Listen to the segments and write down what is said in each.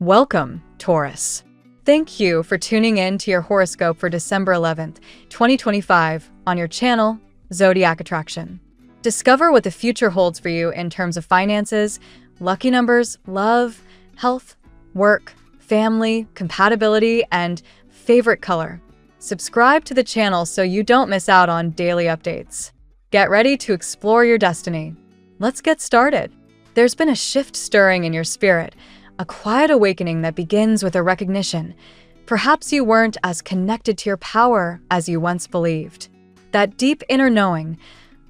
Welcome, Taurus. Thank you for tuning in to your horoscope for December 11th, 2025 on your channel, Zodiac Attraction. Discover what the future holds for you in terms of finances, lucky numbers, love, health, work, family, compatibility, and favorite color. Subscribe to the channel so you don't miss out on daily updates. Get ready to explore your destiny. Let's get started. There's been a shift stirring in your spirit, a quiet awakening that begins with a recognition. Perhaps you weren't as connected to your power as you once believed. That deep inner knowing,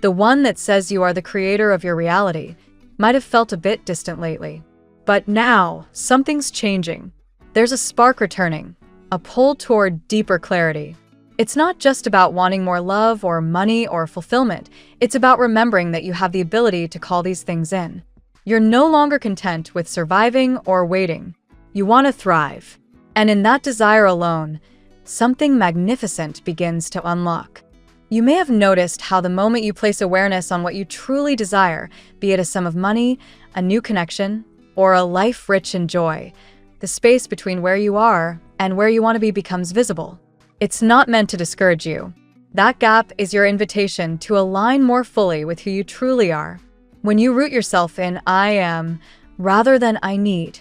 the one that says you are the creator of your reality, might have felt a bit distant lately. But now, something's changing. There's a spark returning, a pull toward deeper clarity. It's not just about wanting more love or money or fulfillment. It's about remembering that you have the ability to call these things in. You're no longer content with surviving or waiting. You want to thrive. And in that desire alone, something magnificent begins to unlock. You may have noticed how the moment you place awareness on what you truly desire, be it a sum of money, a new connection, or a life rich in joy, the space between where you are and where you want to be becomes visible. It's not meant to discourage you. That gap is your invitation to align more fully with who you truly are. When you root yourself in I am rather than I need,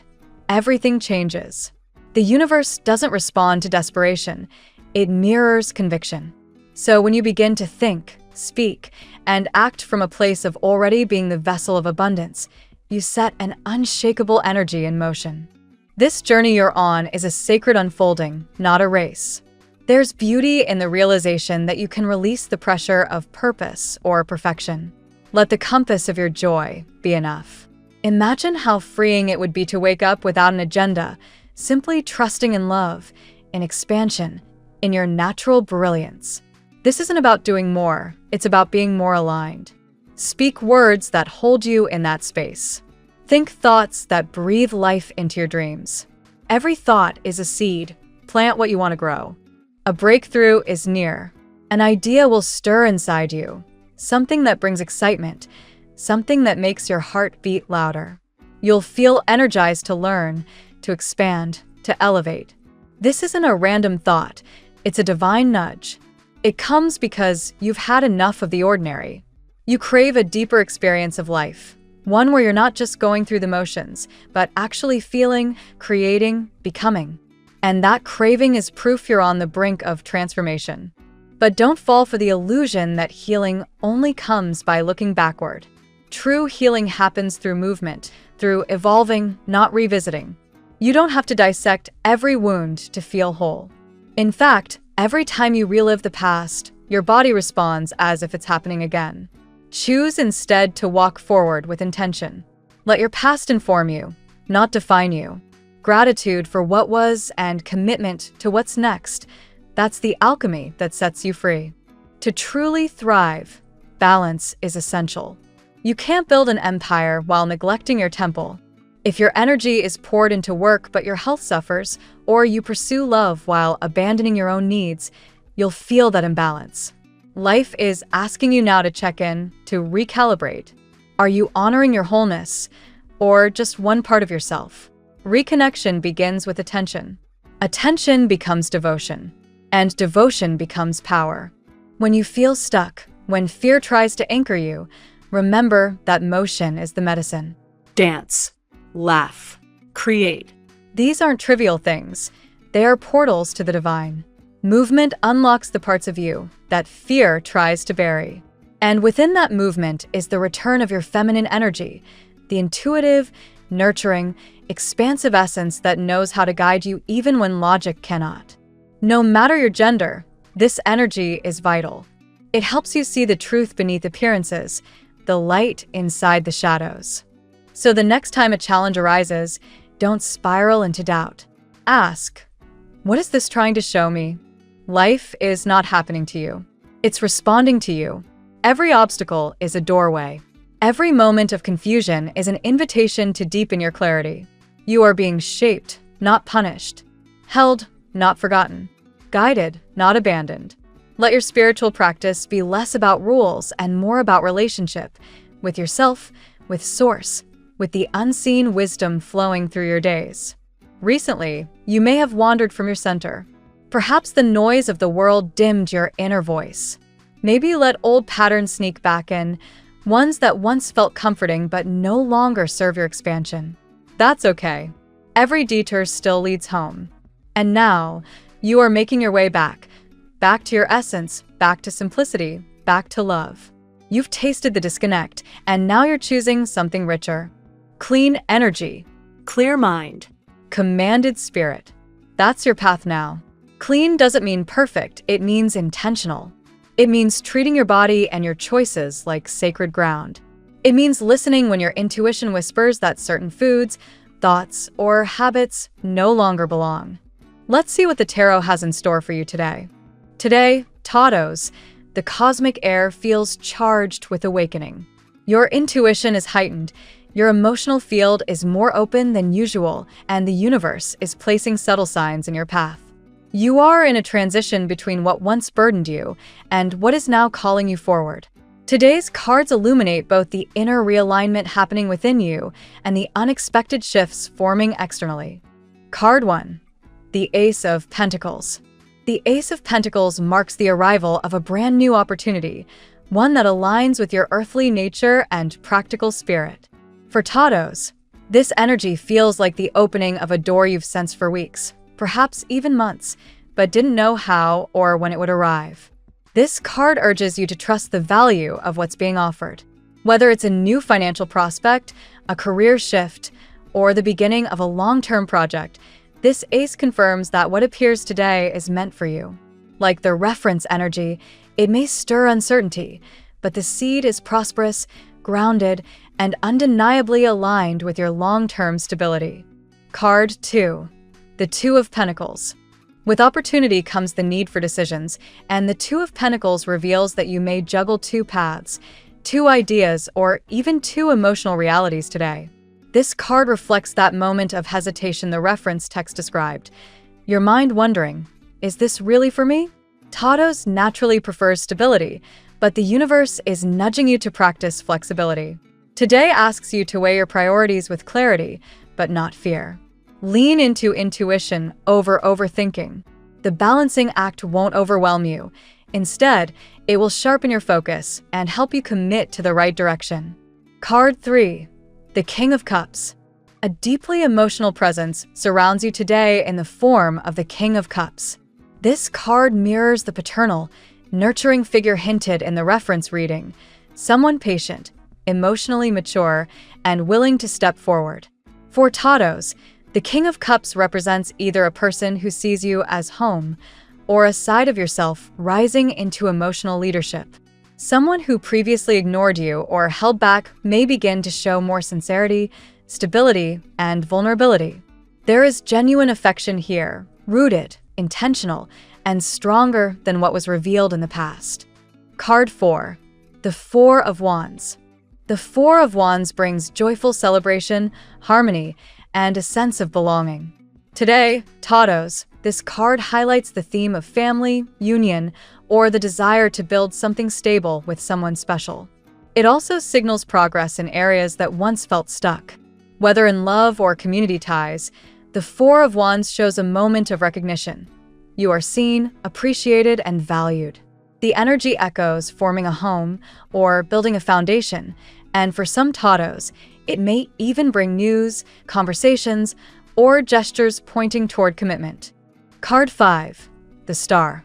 everything changes. The universe doesn't respond to desperation, it mirrors conviction. So when you begin to think, speak, and act from a place of already being the vessel of abundance, you set an unshakable energy in motion. This journey you're on is a sacred unfolding, not a race. There's beauty in the realization that you can release the pressure of purpose or perfection. Let the compass of your joy be enough. Imagine how freeing it would be to wake up without an agenda, simply trusting in love, in expansion, in your natural brilliance. This isn't about doing more, it's about being more aligned. Speak words that hold you in that space. Think thoughts that breathe life into your dreams. Every thought is a seed. Plant what you want to grow. A breakthrough is near. An idea will stir inside you. Something that brings excitement, something that makes your heart beat louder. You'll feel energized to learn, to expand, to elevate. This isn't a random thought, it's a divine nudge. It comes because you've had enough of the ordinary. You crave a deeper experience of life, one where you're not just going through the motions, but actually feeling, creating, becoming. And that craving is proof you're on the brink of transformation. But don't fall for the illusion that healing only comes by looking backward. True healing happens through movement, through evolving, not revisiting. You don't have to dissect every wound to feel whole. In fact, every time you relive the past, your body responds as if it's happening again. Choose instead to walk forward with intention. Let your past inform you, not define you. Gratitude for what was and commitment to what's next. That's the alchemy that sets you free. To truly thrive, balance is essential. You can't build an empire while neglecting your temple. If your energy is poured into work but your health suffers, or you pursue love while abandoning your own needs, you'll feel that imbalance. Life is asking you now to check in, to recalibrate. Are you honoring your wholeness, or just one part of yourself? Reconnection begins with attention. Attention becomes devotion. And devotion becomes power. When you feel stuck, when fear tries to anchor you, remember that motion is the medicine. Dance, laugh, create. These aren't trivial things. They are portals to the divine. Movement unlocks the parts of you that fear tries to bury. And within that movement is the return of your feminine energy, the intuitive, nurturing, expansive essence that knows how to guide you even when logic cannot. No matter your gender, this energy is vital. It helps you see the truth beneath appearances, the light inside the shadows. So the next time a challenge arises, don't spiral into doubt. Ask, what is this trying to show me? Life is not happening to you. It's responding to you. Every obstacle is a doorway. Every moment of confusion is an invitation to deepen your clarity. You are being shaped, not punished. Held, not forgotten. Guided, not abandoned. Let your spiritual practice be less about rules and more about relationship with yourself, with Source, with the unseen wisdom flowing through your days. Recently, you may have wandered from your center. Perhaps the noise of the world dimmed your inner voice. Maybe you let old patterns sneak back in, ones that once felt comforting but no longer serve your expansion. That's okay. Every detour still leads home. And now, you are making your way back to your essence, back to simplicity, back to love. You've tasted the disconnect, and now you're choosing something richer. Clean energy, Clear mind. commanded spirit. That's your path now. Clean doesn't mean perfect, it means intentional. It means treating your body and your choices like sacred ground. It means listening when your intuition whispers that certain foods, thoughts, or habits no longer belong. Let's see what the tarot has in store for you today. Today, Taurus, the cosmic air feels charged with awakening. Your intuition is heightened, your emotional field is more open than usual, and the universe is placing subtle signs in your path. You are in a transition between what once burdened you and what is now calling you forward. Today's cards illuminate both the inner realignment happening within you and the unexpected shifts forming externally. Card 1. The Ace of Pentacles. The Ace of Pentacles marks the arrival of a brand new opportunity, one that aligns with your earthly nature and practical spirit. For Taurus, this energy feels like the opening of a door you've sensed for weeks, perhaps even months, but didn't know how or when it would arrive. This card urges you to trust the value of what's being offered. Whether it's a new financial prospect, a career shift, or the beginning of a long-term project, this ace confirms that what appears today is meant for you. Like the reference energy, it may stir uncertainty, but the seed is prosperous, grounded, and undeniably aligned with your long-term stability. Card 2. The Two of Pentacles. With opportunity comes the need for decisions, and the Two of Pentacles reveals that you may juggle two paths, two ideas, or even two emotional realities today. This card reflects that moment of hesitation the reference text described. Your mind wondering, is this really for me? Taurus naturally prefers stability, but the universe is nudging you to practice flexibility. Today asks you to weigh your priorities with clarity, but not fear. Lean into intuition over overthinking. The balancing act won't overwhelm you. Instead, it will sharpen your focus and help you commit to the right direction. Card 3. The King of Cups. A deeply emotional presence surrounds you today in the form of the King of Cups. This card mirrors the paternal, nurturing figure hinted in the reference reading, someone patient, emotionally mature, and willing to step forward. For Taurus, the King of Cups represents either a person who sees you as home or a side of yourself rising into emotional leadership. Someone who previously ignored you or held back may begin to show more sincerity, stability, and vulnerability. There is genuine affection here, rooted, intentional, and stronger than what was revealed in the past. Card 4. The Four of Wands. The Four of Wands brings joyful celebration, harmony, and a sense of belonging. Today, Taurus, this card highlights the theme of family, union, or the desire to build something stable with someone special. It also signals progress in areas that once felt stuck. Whether in love or community ties, the Four of Wands shows a moment of recognition. You are seen, appreciated, and valued. The energy echoes forming a home or building a foundation, and for some Taurus, it may even bring news, conversations, or gestures pointing toward commitment. Card 5. The Star.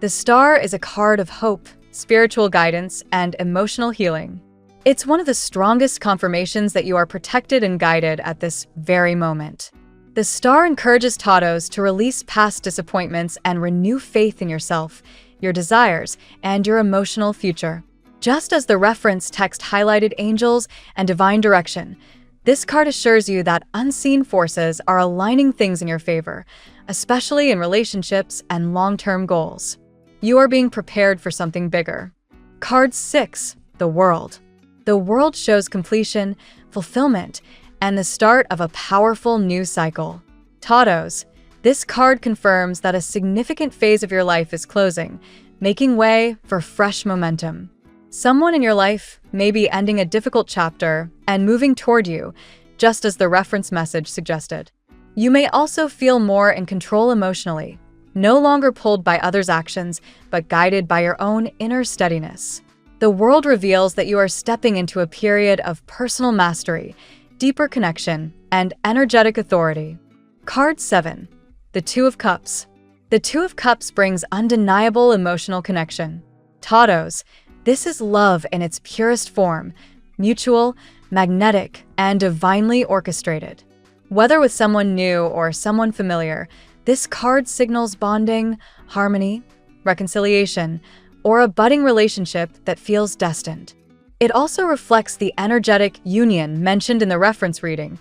The Star is a card of hope, spiritual guidance, and emotional healing. It's one of the strongest confirmations that you are protected and guided at this very moment. The Star encourages Taurus to release past disappointments and renew faith in yourself, your desires, and your emotional future. Just as the reference text highlighted angels and divine direction, this card assures you that unseen forces are aligning things in your favor, especially in relationships and long-term goals. You are being prepared for something bigger. Card 6. The World. The World shows completion, fulfillment, and the start of a powerful new cycle. Taurus, this card confirms that a significant phase of your life is closing, making way for fresh momentum. Someone in your life may be ending a difficult chapter and moving toward you, just as the reference message suggested. You may also feel more in control emotionally, no longer pulled by others' actions, but guided by your own inner steadiness. The world reveals that you are stepping into a period of personal mastery, deeper connection, and energetic authority. Card 7. The Two of Cups. The Two of Cups brings undeniable emotional connection. Taurus, this is love in its purest form, mutual, magnetic, and divinely orchestrated. Whether with someone new or someone familiar, this card signals bonding, harmony, reconciliation, or a budding relationship that feels destined. It also reflects the energetic union mentioned in the reference reading,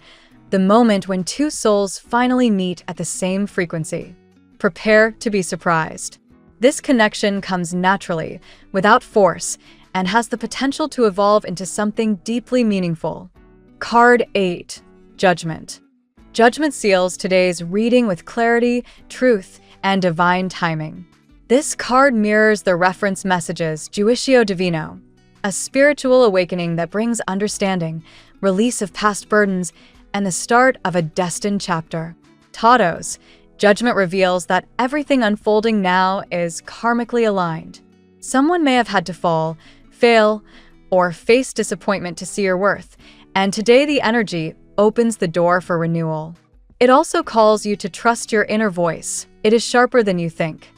the moment when two souls finally meet at the same frequency. Prepare to be surprised. This connection comes naturally, without force, and has the potential to evolve into something deeply meaningful. Card 8. Judgment. Judgment seals today's reading with clarity, truth, and divine timing. This card mirrors the reference messages Juicio Divino, a spiritual awakening that brings understanding, release of past burdens, and the start of a destined chapter. Taurus, judgment reveals that everything unfolding now is karmically aligned. Someone may have had to fall, fail, or face disappointment to see your worth, and today the energy opens the door for renewal. It also calls you to trust your inner voice. It is sharper than you think.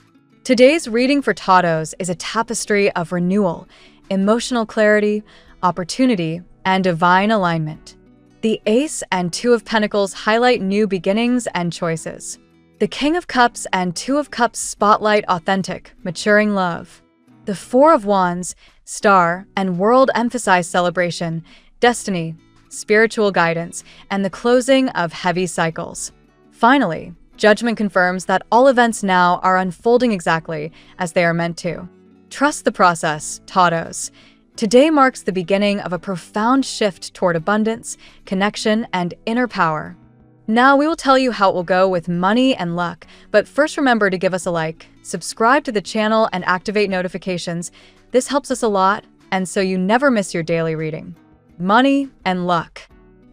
Today's reading for Taurus is a tapestry of renewal, emotional clarity, opportunity, and divine alignment. The Ace and Two of Pentacles highlight new beginnings and choices. The King of Cups and Two of Cups spotlight authentic, maturing love. The Four of Wands, Star, and World emphasize celebration, destiny, spiritual guidance, and the closing of heavy cycles. Finally, Judgment confirms that all events now are unfolding exactly as they are meant to. Trust the process, Taurus. Today marks the beginning of a profound shift toward abundance, connection, and inner power. Now we will tell you how it will go with money and luck, but first remember to give us a like, subscribe to the channel, and activate notifications. This helps us a lot, and so you never miss your daily reading. Money and luck.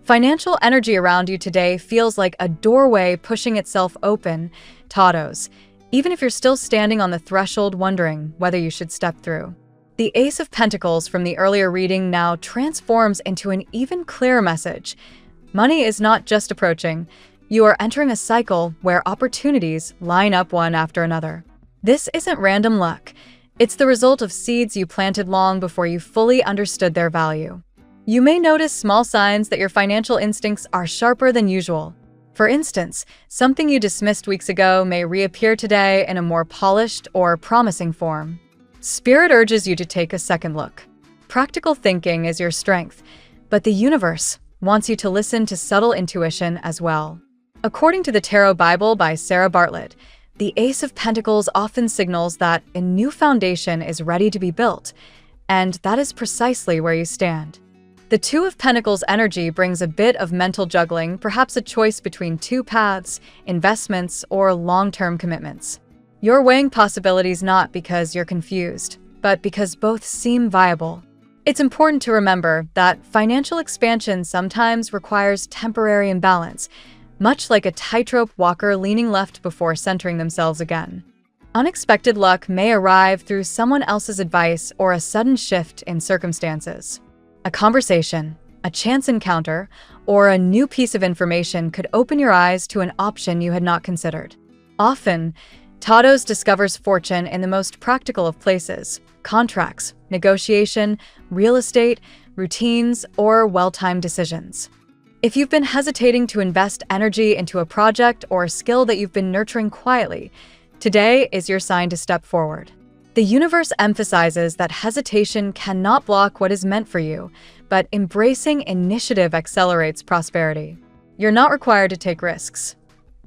Financial energy around you today feels like a doorway pushing itself open, Taurus, even if you're still standing on the threshold wondering whether you should step through. The Ace of Pentacles from the earlier reading now transforms into an even clearer message. Money is not just approaching. You are entering a cycle where opportunities line up one after another. This isn't random luck. It's the result of seeds you planted long before you fully understood their value. You may notice small signs that your financial instincts are sharper than usual. For instance, something you dismissed weeks ago may reappear today in a more polished or promising form. Spirit urges you to take a second look. Practical thinking is your strength, but the universe wants you to listen to subtle intuition as well. According to the Tarot Bible by Sarah Bartlett, the Ace of Pentacles often signals that a new foundation is ready to be built, and that is precisely where you stand. The Two of Pentacles energy brings a bit of mental juggling, perhaps a choice between two paths, investments, or long-term commitments. You're weighing possibilities not because you're confused, but because both seem viable. It's important to remember that financial expansion sometimes requires temporary imbalance, much like a tightrope walker leaning left before centering themselves again. Unexpected luck may arrive through someone else's advice or a sudden shift in circumstances. A conversation, a chance encounter, or a new piece of information could open your eyes to an option you had not considered. Often, Taurus discovers fortune in the most practical of places: contracts, negotiation, real estate, routines, or well-timed decisions. If you've been hesitating to invest energy into a project or a skill that you've been nurturing quietly, today is your sign to step forward. The universe emphasizes that hesitation cannot block what is meant for you, but embracing initiative accelerates prosperity. You're not required to take risks,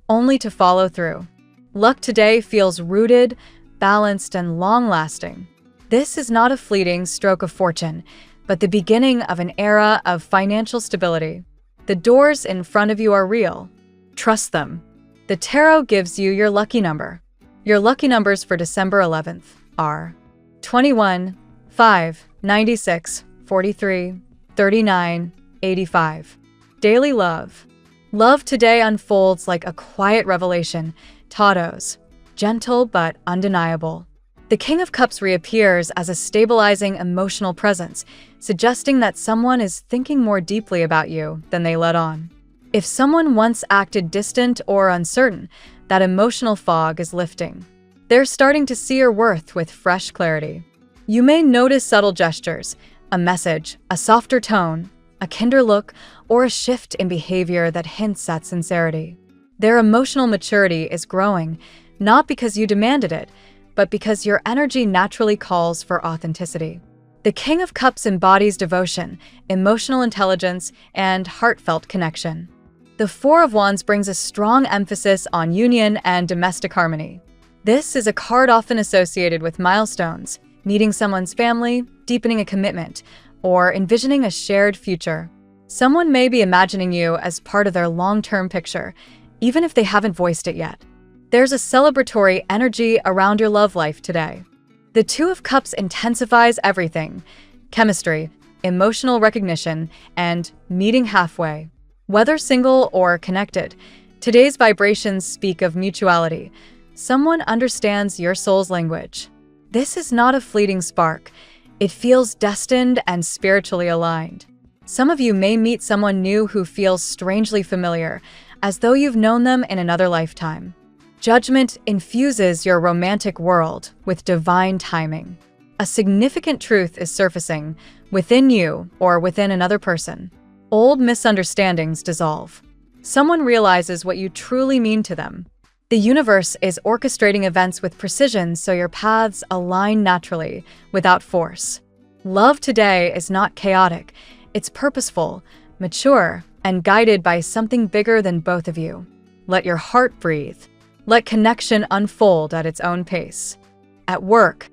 only to follow through. Luck today feels rooted, balanced, and long-lasting. This is not a fleeting stroke of fortune, but the beginning of an era of financial stability. The doors in front of you are real. Trust them. The tarot gives you your lucky number. Your lucky numbers for December 11th are 21, 5, 96, 43, 39, 85. Daily love. Love today unfolds like a quiet revelation, Taurus, gentle but undeniable. The King of Cups reappears as a stabilizing emotional presence, suggesting that someone is thinking more deeply about you than they let on. If someone once acted distant or uncertain, that emotional fog is lifting. They're starting to see your worth with fresh clarity. You may notice subtle gestures, a message, a softer tone, a kinder look, or a shift in behavior that hints at sincerity. Their emotional maturity is growing, not because you demanded it, but because your energy naturally calls for authenticity. The King of Cups embodies devotion, emotional intelligence, and heartfelt connection. The Four of Wands brings a strong emphasis on union and domestic harmony. This is a card often associated with milestones, meeting someone's family, deepening a commitment, or envisioning a shared future. Someone may be imagining you as part of their long-term picture, even if they haven't voiced it yet. There's a celebratory energy around your love life today. The Two of Cups intensifies everything: chemistry, emotional recognition, and meeting halfway. Whether single or connected, today's vibrations speak of mutuality. Someone understands your soul's language. This is not a fleeting spark. It feels destined and spiritually aligned. Some of you may meet someone new who feels strangely familiar, as though you've known them in another lifetime. Judgment infuses your romantic world with divine timing. A significant truth is surfacing within you or within another person. Old misunderstandings dissolve. Someone realizes what you truly mean to them. The universe is orchestrating events with precision so your paths align naturally, without force. Love today is not chaotic. It's purposeful, mature, and guided by something bigger than both of you. Let your heart breathe. Let connection unfold at its own pace. At work,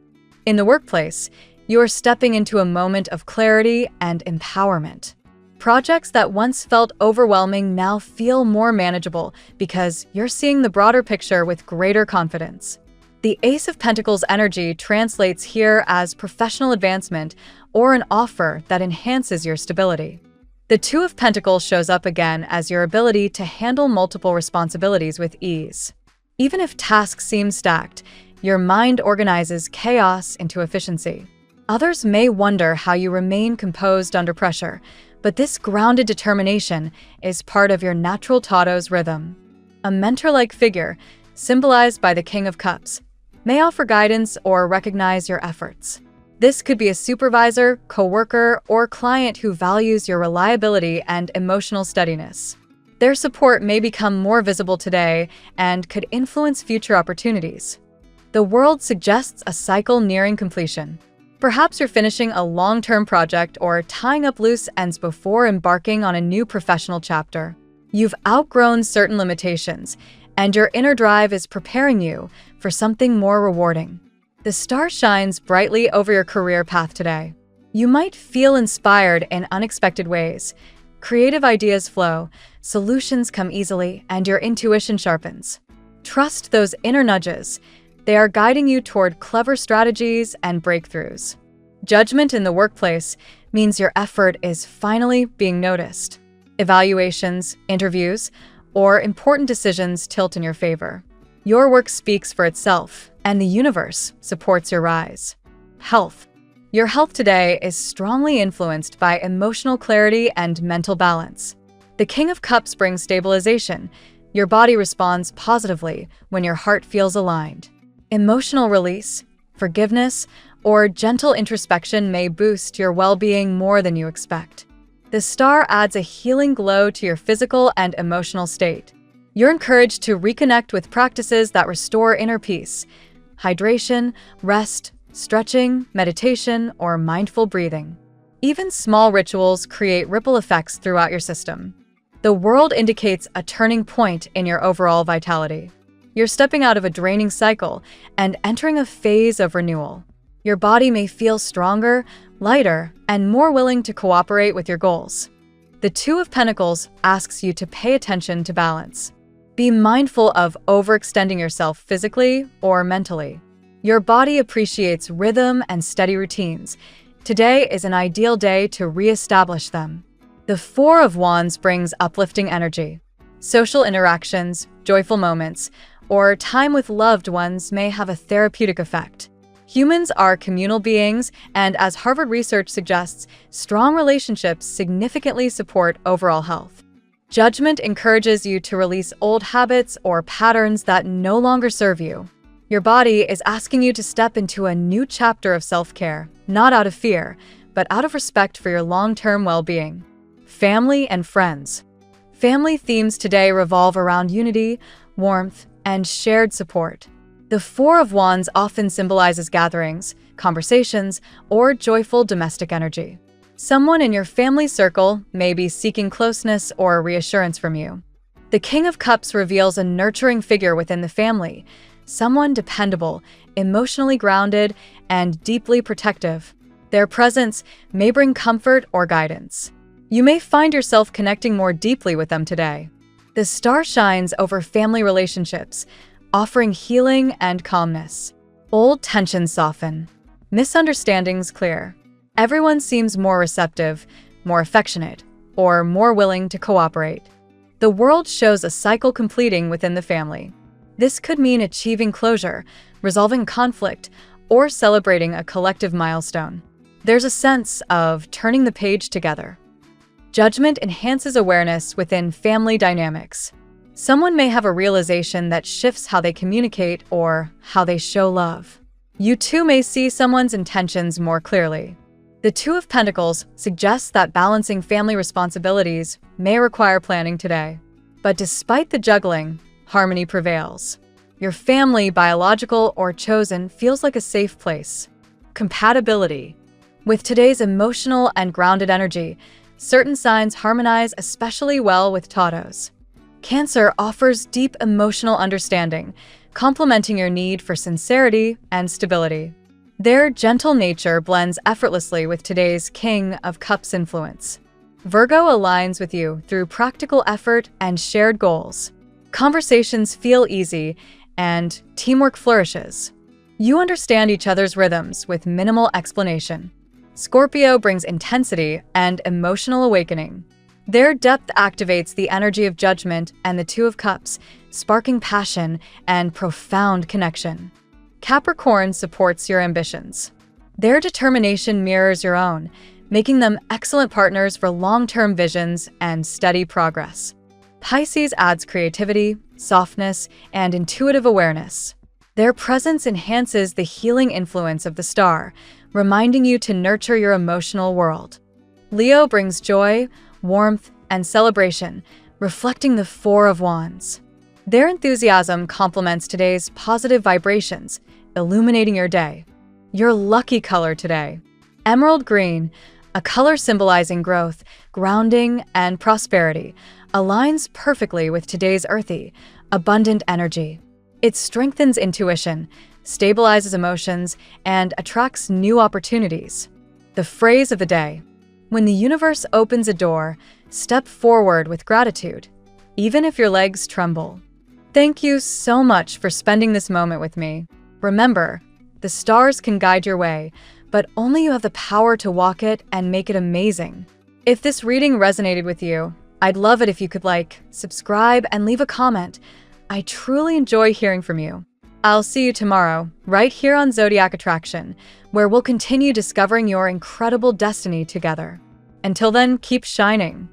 in the workplace, you are stepping into a moment of clarity and empowerment. Projects that once felt overwhelming now feel more manageable because you're seeing the broader picture with greater confidence. The Ace of Pentacles energy translates here as professional advancement or an offer that enhances your stability. The Two of Pentacles shows up again as your ability to handle multiple responsibilities with ease. Even if tasks seem stacked, your mind organizes chaos into efficiency. Others may wonder how you remain composed under pressure, but this grounded determination is part of your natural Taurus rhythm. A mentor-like figure, symbolized by the King of Cups, may offer guidance or recognize your efforts. This could be a supervisor, coworker, or client who values your reliability and emotional steadiness. Their support may become more visible today and could influence future opportunities. The world suggests a cycle nearing completion. Perhaps you're finishing a long-term project or tying up loose ends before embarking on a new professional chapter. You've outgrown certain limitations, and your inner drive is preparing you for something more rewarding. The star shines brightly over your career path today. You might feel inspired in unexpected ways. Creative ideas flow, solutions come easily, and your intuition sharpens. Trust those inner nudges. They are guiding you toward clever strategies and breakthroughs. Judgment in the workplace means your effort is finally being noticed. Evaluations, interviews, or important decisions tilt in your favor. Your work speaks for itself, and the universe supports your rise. Health. Your health today is strongly influenced by emotional clarity and mental balance. The King of Cups brings stabilization. Your body responds positively when your heart feels aligned. Emotional release, forgiveness, or gentle introspection may boost your well-being more than you expect. The star adds a healing glow to your physical and emotional state. You're encouraged to reconnect with practices that restore inner peace: hydration, rest, stretching, meditation, or mindful breathing. Even small rituals create ripple effects throughout your system. The world indicates a turning point in your overall vitality. You're stepping out of a draining cycle and entering a phase of renewal. Your body may feel stronger, lighter, and more willing to cooperate with your goals. The Two of Pentacles asks you to pay attention to balance. Be mindful of overextending yourself physically or mentally. Your body appreciates rhythm and steady routines. Today is an ideal day to reestablish them. The Four of Wands brings uplifting energy. Social interactions, joyful moments, or time with loved ones may have a therapeutic effect. Humans are communal beings, and as Harvard research suggests, strong relationships significantly support overall health. Judgment encourages you to release old habits or patterns that no longer serve you. Your body is asking you to step into a new chapter of self-care, not out of fear, but out of respect for your long-term well-being. Family and friends. Family themes today revolve around unity, warmth, and shared support. The Four of Wands often symbolizes gatherings, conversations, or joyful domestic energy. Someone in your family circle may be seeking closeness or reassurance from you. The King of Cups reveals a nurturing figure within the family, someone dependable, emotionally grounded, and deeply protective. Their presence may bring comfort or guidance. You may find yourself connecting more deeply with them today. The star shines over family relationships, offering healing and calmness. Old tensions soften. Misunderstandings clear. Everyone seems more receptive, more affectionate, or more willing to cooperate. The world shows a cycle completing within the family. This could mean achieving closure, resolving conflict, or celebrating a collective milestone. There's a sense of turning the page together. Judgment enhances awareness within family dynamics. Someone may have a realization that shifts how they communicate or how they show love. You too may see someone's intentions more clearly. The Two of Pentacles suggests that balancing family responsibilities may require planning today. But despite the juggling, harmony prevails. Your family, biological or chosen, feels like a safe place. Compatibility. With today's emotional and grounded energy, certain signs harmonize especially well with Taurus. Cancer offers deep emotional understanding, complementing your need for sincerity and stability. Their gentle nature blends effortlessly with today's King of Cups influence. Virgo aligns with you through practical effort and shared goals. Conversations feel easy, and teamwork flourishes. You understand each other's rhythms with minimal explanation. Scorpio brings intensity and emotional awakening. Their depth activates the energy of judgment and the Two of Cups, sparking passion and profound connection. Capricorn supports your ambitions. Their determination mirrors your own, making them excellent partners for long-term visions and steady progress. Pisces adds creativity, softness, and intuitive awareness. Their presence enhances the healing influence of the star, reminding you to nurture your emotional world. Leo brings joy, warmth, and celebration, reflecting the Four of Wands. Their enthusiasm complements today's positive vibrations, illuminating your day. Your lucky color today: emerald green, a color symbolizing growth, grounding, and prosperity, aligns perfectly with today's earthy, abundant energy. It strengthens intuition, stabilizes emotions, and attracts new opportunities. The phrase of the day: when the universe opens a door, step forward with gratitude, even if your legs tremble. Thank you so much for spending this moment with me. Remember, the stars can guide your way, but only you have the power to walk it and make it amazing. If this reading resonated with you, I'd love it if you could like, subscribe, and leave a comment. I truly enjoy hearing from you. I'll see you tomorrow, right here on Zodiac Attraction, where we'll continue discovering your incredible destiny together. Until then, keep shining.